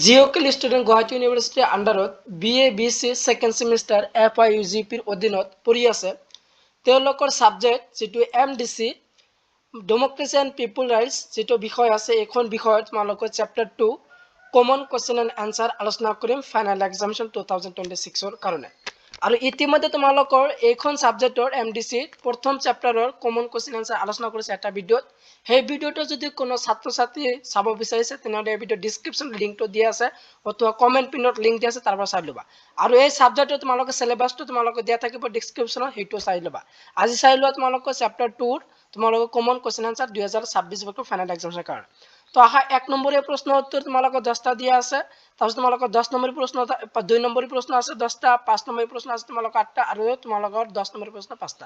যিসকল ষ্টুডেণ্ট গুৱাহাটী ইউনিভাৰ্চিটিৰ আণ্ডাৰত BA BC ছেকেণ্ড ছেমিষ্টাৰ FIUGPৰ অধীনত পঢ়ি আছে তেওঁলোকৰ ছাবজেক্ট যিটো MDC democracy and people rights যিটো বিষয় আছে এইখন বিষয়ত তোমালোকৰ chapter 2 common question and answer আলোচনা কৰিম ফাইনেল এক্সামিনেশ্যন 2026ৰ কাৰণে আৰু ইতিমধ্যে তোমালোকৰ এইখন সাবজেক্টৰ MDC প্ৰথম চেপ্টাৰৰ কমন কোৱেশ্চন আনসাৰ আলোচনা কৰিছে এটা ভিডিঅ'ত সেই ভিডিঅ'টো যদি কোনো ছাত্ৰ ছাত্ৰী চাব বিচাৰিছে তেনেহ'লে এই ভিডিঅ' ডেসক্ৰিপচন লিংকটো দিয়া আছে অথবা কমেন্ট পিনত লিংক দিয়া আছে তাৰ পৰা চাই ল'বা আৰু এই সাবজেক্টৰ তোমালোকৰ সিলেবাসটো তোমালোকৰ দিয়া থাকিব ডেসক্ৰিপচনত সেইটো চাই ল'বা আজি চাই লোৱা তোমালোকৰ চেপ্টাৰ 2 তোমালোকৰ কমন কোৱেশ্চন আনসাৰ 2026 বছৰৰ ফাইনেল এক্সামৰ কাৰণে তো আহা এক নম্বৰীয়া প্ৰশ্ন উত্তৰ তোমালোকৰ 10টা দিয়া আছে তাৰপিছত তোমালোকৰ 10 নম্বৰী প্ৰশ্ন 2 নম্বৰী প্ৰশ্ন আছে 10টা 5 নম্বৰী প্ৰশ্ন আছে তোমালোকৰ 8টা আৰু তোমালোকৰ 10 নম্বৰী প্ৰশ্ন 5টা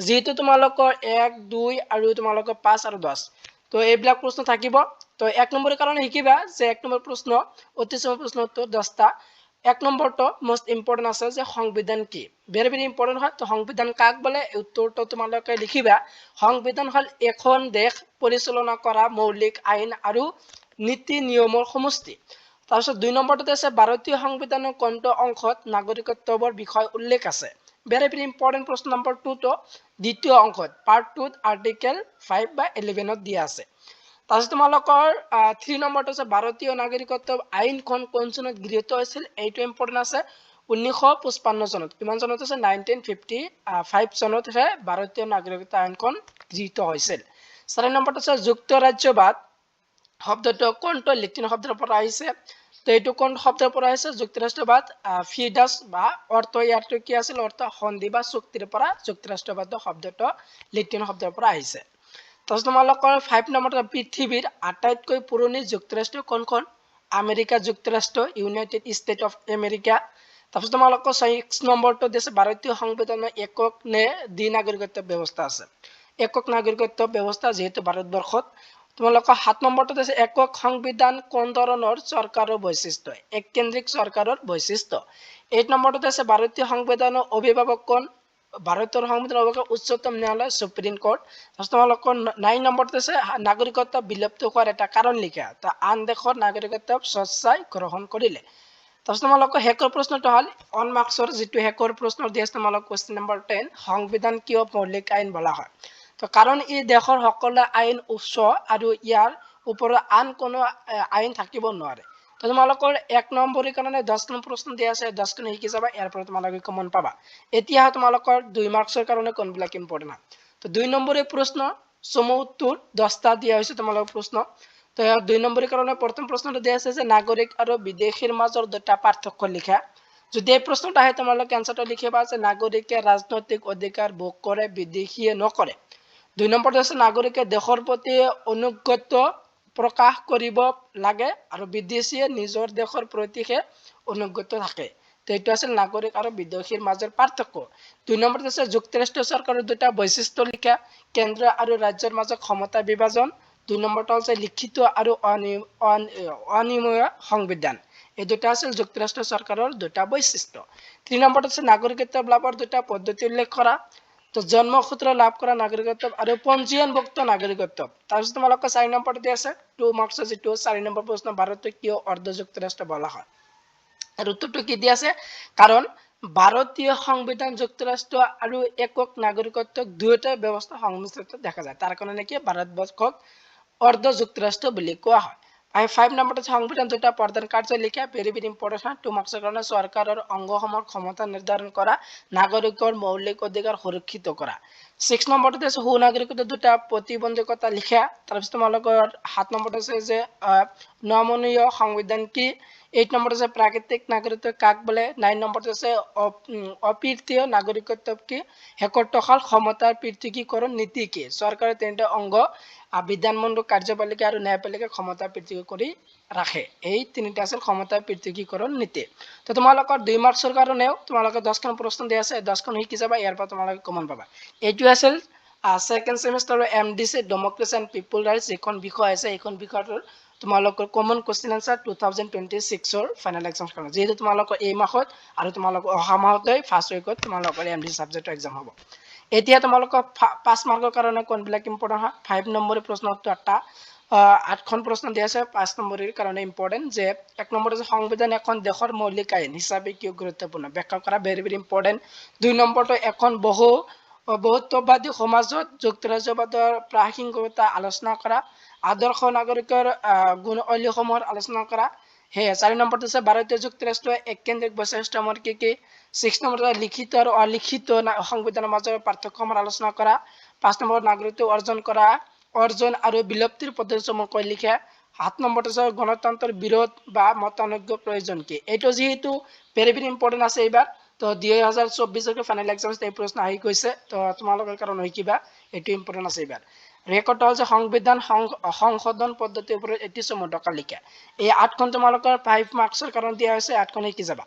যেহেতু তোমালোকৰ 1 2 আৰু তোমালোকৰ 5 আৰু 10 তো এইবিলাক প্ৰশ্ন থাকিব তো এক নম্বৰৰ কাৰণে শিকিবা যে এক নম্বৰ প্ৰশ্ন 29 প্ৰশ্ন উত্তৰ 10টা এক নম্বৰটো মোস্ট ইম্পৰ্টেন্ট আছে যে সংবিধান কি ভেৰি ইম্পৰ্টেন্ট হয় তো সংবিধান কাক বলে উত্তৰটো তোমালোকে লিখিবা সংবিধান হল এখন দেশ পৰিচালনা কৰা মৌলিক আইন আৰু নীতি নিয়মৰ সমষ্টি তাৰপিছত 2 নম্বৰতে আছে ভাৰতীয় সংবিধানৰ কোনটো অংশত নাগৰিকত্বৰ বিষয় উল্লেখ আছে ভেৰি ইম্পৰ্টেন্ট প্ৰশ্ন নম্বৰ 2 তো দ্বিতীয় অংশত পাৰ্ট 2 আৰ্টিকেল 5 বা 11 ত দিয়া আছে তাৰপিছত তোমালোকৰ 3 নম্বৰটো আছে ভাৰতীয় নাগৰিকত্ব আইনখন কোন চনত গৃহীত হৈছিল এইটো ইম্পৰ্টেন্ট আছে 1955 চনত কিমান চনত আছে 1955 চনতহে ভাৰতীয় নাগৰিকত্ব আইনখন গৃহীত হৈছিল 4 নম্বৰটো আছে যুক্তৰাজ্যবাদ শব্দটো কোনটো লেটিন শব্দৰ পৰা আহিছে তো এইটো কোন শব্দৰ পৰা আহিছে যুক্তৰাষ্ট্ৰবাদ ফিডাস বা অৰ্থ ইয়াৰটো কি আছিল অৰ্থ সন্ধি বা চুক্তিৰ পৰা যুক্তৰাষ্ট্ৰবাদ শব্দটো লেটিন শব্দৰ পৰা আহিছে তাৰপিছত তোমালোকৰ 5 নম্বৰটো পৃথিৱীৰ আটাইতকৈ পুৰণি যুক্তৰাষ্ট্ৰ কোনখন আমেৰিকা যুক্তৰাষ্ট্ৰ ইউনাইটেড ষ্টেট অফ আমেৰিকা তাৰপিছত তোমালোকৰ 6 নম্বৰটো দিছে ভাৰতীয় সংবিধানৰ একক নে দ্বি নাগৰিকত্ব ব্যৱস্থা আছে একক নাগৰিকত্ব ব্যৱস্থা যেহেতু ভাৰতবৰ্ষত তোমালোকৰ 7 নম্বৰটো দিছে একক সংবিধান কোন ধৰণৰ চৰকাৰৰ বৈশিষ্ট্য এককেন্দ্ৰিক চৰকাৰৰ বৈশিষ্ট্য 8 নম্বৰটো আছে ভাৰতীয় সংবিধানৰ অভিভাৱক কোন ভাৰতৰ সংবিধানৰ অভিভাৱক উচ্চতম ন্যায়ালয় সুপ্ৰিম কোৰ্ট তোমালোকৰ 9 নম্বৰতে আছে নাগৰিকত্ব বিলুপ্ত হোৱাৰ এটা কাৰণ লিখা তো আন দেশৰ নাগৰিকত্ব স্বচ্ছাই গ্ৰহণ কৰিলে তাৰপিছত তোমালোকৰ হেকৰ প্ৰশ্নটো হ'ল অন মাৰ্কছৰ যিটো হেকৰ প্ৰশ্ন দি আছে তোমালোক কোৱেশ্চন নম্বৰ 10 সংবিধান কিয় মৌলিক আইন বলা হয় তো কাৰণ ই দেশৰ সকলো আইন উচ্চ আৰু ইয়াৰ ওপৰত আন কোনো আইন থাকিব নোৱাৰে তো তোমালোকৰ 1 নম্বৰৰ কাৰণে 10 খন প্ৰশ্ন দিয়া আছে 10 খন শিকি যাবা ইয়াৰ পৰা তোমালোকে কমন পাবা এতিয়া তোমালোকৰ 2 মাৰ্কছৰ কাৰণে কোনবিলাক ইম্পৰ্টেন্ট তো 2 নম্বৰৰ প্ৰশ্ন চমু উত্তৰ 10টা দিয়া হৈছে তোমালোকৰ প্ৰশ্ন তো 2 নম্বৰৰ কাৰণে প্ৰথম প্ৰশ্নটো দিয়া আছে যে নাগৰিক আৰু বিদেশীৰ মাজৰ দুটা পাৰ্থক্য লিখা যদি এই প্ৰশ্নটো আহে তোমালোকে আনসাৰটো লিখিবা যে নাগৰিকে ৰাজনৈতিক অধিকাৰ ভোগ কৰে বিদেশীয়ে নকৰে 2 নম্বৰটো আছে নাগৰিকে দেশৰ প্ৰতি অনুগত প্ৰকাশ কৰিব লাগে আৰু বিদেশীয়ে নিজৰ দেশৰ প্ৰতিহে অনুগত থাকে তো এইটো আছিল নাগৰিক আৰু বিদেশীৰ মাজৰ পাৰ্থক্য 2 নম্বৰটো আছে যুক্তৰাষ্ট্ৰ চৰকাৰৰ দুটা বৈশিষ্ট্য লিখা কেন্দ্ৰ আৰু ৰাজ্যৰ মাজত ক্ষমতা বিভাজন 2 নম্বৰটো আছে লিখিত আৰু অনিয়মীয় সংবিধান এই দুটা আছিল যুক্তৰাষ্ট্ৰ চৰকাৰৰ দুটা বৈশিষ্ট্য 3 নম্বৰটো আছে নাগৰিকত্ব লাভৰ দুটা পদ্ধতি উল্লেখ কৰা তো জন্মসূত্ৰে লাভ কৰা নাগৰিকত্ব আৰু পঞ্জীয়নভুক্ত নাগৰিকত্ব তাৰপিছত তোমালোকৰ 4 নম্বৰটো দিয়া আছে 2 মাৰ্কছৰ যিটো 4 নম্বৰ প্ৰশ্ন ভাৰতক কিয় অৰ্ধ যুক্তৰাষ্ট্ৰ বলা হয় আৰু উত্তৰটো কি দিয়া আছে কাৰণ ভাৰতীয় সংবিধান যুক্তৰাষ্ট্ৰ আৰু একক নাগৰিকত্ব দুয়োটা ব্যৱস্থা সংমিশ্ৰিত দেখা যায় তাৰ কাৰণে কি ভাৰতবৰ্ষক অৰ্ধ যুক্তৰাষ্ট্ৰ বুলি কোৱা হয় আৰু 5 নম্বৰটো সংবিধান দুটা প্ৰধান কাৰ্য লিখা ভেৰি ইম্পৰ্টেন্ট 2 মাৰ্কছৰ কাৰণে চৰকাৰৰ অংগসমূহৰ ক্ষমতা নিৰ্ধাৰণ কৰা নাগৰিকৰ মৌলিক অধিকাৰ সুৰক্ষিত কৰা 6 নম্বৰটো আছে সু নাগৰিকত্ব দুটা প্ৰতিবন্ধকতা লিখা তাৰপিছত তোমালোকৰ 7 নম্বৰটো আছে যে নমনীয় সংবিধান কি 8 নম্বৰটো আছে প্ৰাকৃতিক নাগৰিকত্ব কাক বোলে 9 নম্বৰটো আছে অপৃথীয় নাগৰিকত্ব কি হেকৰটো হল ক্ষমতাৰ পৃথকীকৰণ নীতি কি চৰকাৰৰ তিনিটা অংগ বিধানমণ্ডল কাৰ্যপালিকা আৰু ন্যায়পালিকা ক্ষমতা পৃথক কৰি ৰাখে এই তিনিটা আছিল ক্ষমতা পৃথকীকৰণ নীতি তো তোমালোকৰ 2 মাৰ্কছৰ কাৰণেও তোমালোকে 10 খন প্ৰশ্ন দিয়া আছে 10 খন শিকি যাবা ইয়াৰ পৰা তোমালোকে কমন পাবা এইটো আছিল সেকেন্ড সেমিস্টাৰৰ MDC democracy and people rights এখন বিষয় আছে এইখন বিষয়ৰ তোমালোকৰ কমন কোৱেশ্চন আনসাৰ 2026 ৰ ফাইনেল এক্সাম কাৰণে যেহেতু তোমালোকৰ এই মাহত আৰু তোমালোকৰ অহা মাহতে ফাৰ্স্ট উইকত তোমালোকৰ MDC সাবজেক্টৰ এক্সাম হ'ব এতিয়া তোমালোকৰ 5 মাৰ্কৰ কাৰণে কোনবিলাক ইম্পৰ্টেন্ট হয় 5 নম্বৰৰ প্ৰশ্ন উত্তৰ 8টা 8খন প্ৰশ্ন দিয়া আছে 5 নম্বৰৰ কাৰণে ইম্পৰ্টেন্ট যে 1 নম্বৰ আছে সংবিধান এখন দেশৰ মৌলিক আইন হিচাপে কিয় গুৰুত্বপূৰ্ণ ব্যাখ্যা কৰা ভেৰি ভেৰি ইম্পৰ্টেন্ট 2 নম্বৰটো এখন বহুত্ববাদী সমাজত যুক্তৰাজ্যবাদৰ প্ৰাসংগিকতা আলোচনা কৰা আদৰ্শ নাগৰিকৰ গুণসমূহৰ আলোচনা কৰা হে 4 নম্বৰটো আছে ভাৰতীয় যুক্তৰাষ্ট্ৰৰ এককেন্দ্ৰিক বৈশিষ্ট্যসমূহ কি 6 নম্বৰটো লিখিত আৰু অলিখিত সংবিধানৰ মাজৰ পাৰ্থক্যসমূহ আলোচনা কৰা 5 নম্বৰত নাগৰিকত্ব অৰ্জন আৰু বিলুপ্তিৰ পদ্ধতিসমূহ কৈ লিখা 7 নম্বৰটো আছে গণতন্ত্ৰৰ বিৰোধ বা মতানৈক্য প্ৰয়োজন কি এইটো যেহেতু ভেৰি ভেৰি ইম্পৰ্টেন্ট আছে এইবাৰ তো 2024 ফাইনেল এক্সামত এই প্ৰশ্ন আহি গৈছে তো তোমালোকৰ কাৰণে কিবা এইটো ইম্পৰ্টেন্ট আছে এইবাৰ ৰেকৰ্ড হল যে সংবিধান সংশোধন পদ্ধতিৰ ওপৰত এটি সমুদ্ৰকা লিখা এই 8খন তোমালোকৰ 5 মাৰ্কছৰ কাৰণে দিয়া হৈছে 8খন কি যাবা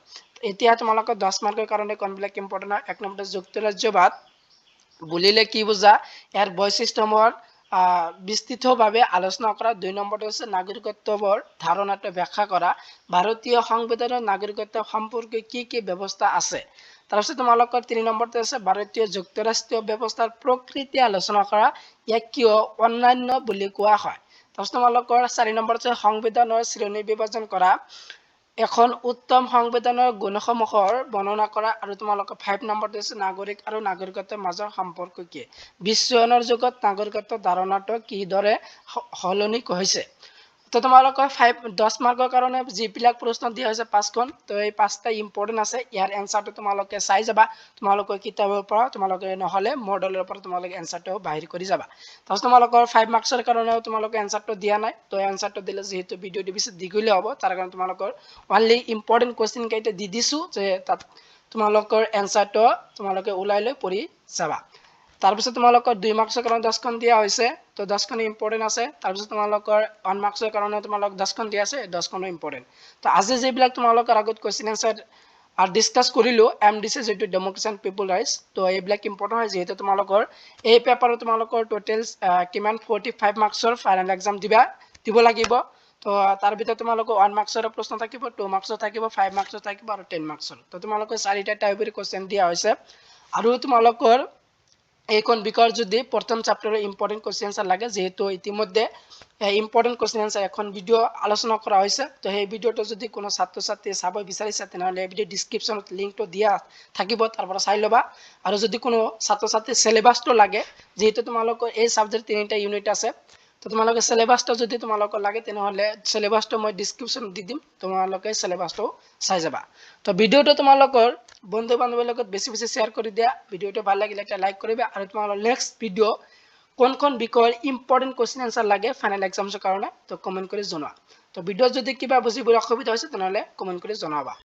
এতিয়া তোমালোকৰ 10 মাৰ্কৰ কাৰণে কোনবিলাক ইম্পৰ্টেন্ট হয় 1 নম্বৰ যুক্তৰাজ্যবাদ বুলিলে কি বুজা ইয়াৰ বৈশিষ্ট্যসমূহৰ বিস্তৃতভাৱে আলোচনা কৰা 2 নম্বৰটো আছে নাগৰিকত্বৰ ধাৰণাটো ব্যাখ্যা কৰা ভাৰতীয় সংবিধানৰ নাগৰিকত্ব সম্পৰ্কে কি ব্যৱস্থা আছে তাৰপিছত তোমালোকৰ 3 নম্বৰটো আছে ভাৰতীয় যুক্তৰাষ্ট্ৰীয় ব্যৱস্থাৰ প্ৰকৃতি আলোচনা কৰা ইয়াক কিয় অন্যান্য বুলি কোৱা হয় তাৰপিছত তোমালোকৰ 4 নম্বৰটো আছে সংবিধানৰ শ্ৰেণী বিভাজন কৰা এখন উত্তম সংবিধানৰ গুণসমূহৰ বৰ্ণনা কৰা আৰু তোমালোকৰ 5 নম্বৰটো আছে নাগৰিক আৰু নাগৰিকত্বৰ মাজৰ সম্পৰ্ক কি বিশ্বায়নৰ যুগত নাগৰিকত্বৰ ধাৰণাটো কিদৰে সলনি হৈছে তো তোমালোকৰ 10 মাৰ্কৰ কাৰণে যিবিলাক প্ৰশ্ন দিয়া হৈছে 5খন তো এই 5টা ইম্পৰ্টেন্ট আছে ইয়াৰ এনসাৰটো তোমালোকে চাই যাবা তোমালোকৰ কিতাপৰ পৰা তোমালোকে নহলে মডেলৰ পৰা তোমালোকে এনসাৰটো বাহিৰ কৰি যাবা তাৰপিছত তোমালোকৰ 5 মাৰ্কছৰ কাৰণে তোমালোকে এনসাৰটো দিয়া নাই তো এনসাৰটো দিলে যেহেতু ভিডিঅ'টো বেছি দীঘলীয়া হ'ব তাৰ কাৰণে তোমালোকৰ অনলি ইম্পৰ্টেন্ট কোৱেশ্চন কেইটা দি দিছো যে তাত তোমালোকৰ এনসাৰটো তোমালোকে উলাই লৈ পঢ়ি যাবা তাৰপিছত তোমালোকৰ 2 মাৰ্কছৰ কাৰণে 10খন দিয়া হৈছে তো 10খন ইম্পৰ্টেন্ট আছে তাৰপিছত তোমালোকৰ 1 মাৰ্কছৰ কাৰণে তোমালোক 10খন দিয়া আছে 10খনো ইম্পৰ্টেন্ট তো আজি যেবিলাক তোমালোকৰ আগত কোৱেশ্চন আনসাৰ আৰ ডিসকাস কৰিলো এমডিসি যেটো ডেমোক্ৰেসি এন্ড পিপল ৰাইটস তো এইবিলাক ইম্পৰ্টেন্ট হয় যেহেতু তোমালোকৰ এই পেপাৰত তোমালোকৰ টোটাল কিমান 45 মাৰ্কছৰ ফাইনেল এক্সাম দিব লাগিব তো তাৰ ভিতৰত তোমালোকৰ 1 মাৰ্কছৰ প্ৰশ্ন থাকিব 2 মাৰ্কছৰ থাকিব 5 মাৰ্কছৰ থাকিব আৰু 10 মাৰ্কছৰ তো তোমালোকৰ 4টা টাইপৰ কোৱেশ্চন দিয়া হৈছে আৰু তোমালোকৰ এইখন বিষয়ৰ যদি প্ৰথম চ্যাপ্টাৰৰ ইম্পৰ্টেন্ট কোৱেশ্চন আনসাৰ লাগে যেহেতু ইতিমধ্যে ইম্পৰ্টেন্ট কোৱেশ্চন আনসাৰ এখন ভিডিও আলোচনা কৰা হৈছে তো সেই ভিডিওটো যদি কোনো ছাত্ৰ ছাত্ৰী চাব বিচাৰিছে তেনেহলে এই ভিডিও ডেসক্ৰিপশনত লিংকটো দিয়া থাকিব তাৰ পৰা চাই লবা আৰু যদি কোনো ছাত্ৰ ছাত্ৰী সিলেবাসটো লাগে যেহেতু তোমালোকৰ এই সাবজেক্ট 3টা ইউনিট আছে তো তোমালোকে সিলেবাসটো যদি তোমালোকৰ লাগে তেনেহলে সিলেবাসটো মই ডেসক্ৰিপশনত দি দিম তোমালোকে সিলেবাসটো চাই যাবা তো ভিডিওটো তোমালোকৰ বন্ধু বান্ধৱীৰ লগত বেছি বেছি শেয়াৰ কৰি দিয়া ভিডিওটো ভাল লাগিলে এটা লাইক কৰিবা আৰু তোমালোকৰ নেক্সট ভিডিও কোন বিষয়ৰ ইম্পৰ্টেন্ট কোৱেশ্চন আনসাৰ লাগে ফাইনেল এক্সামছৰ কাৰণে তো কমেন্ট কৰি জনোৱা তো ভিডিও যদি কিবা বুজিবলৈ অসুবিধা হৈছে তেনেহলে কমেন্ট কৰি জনাবা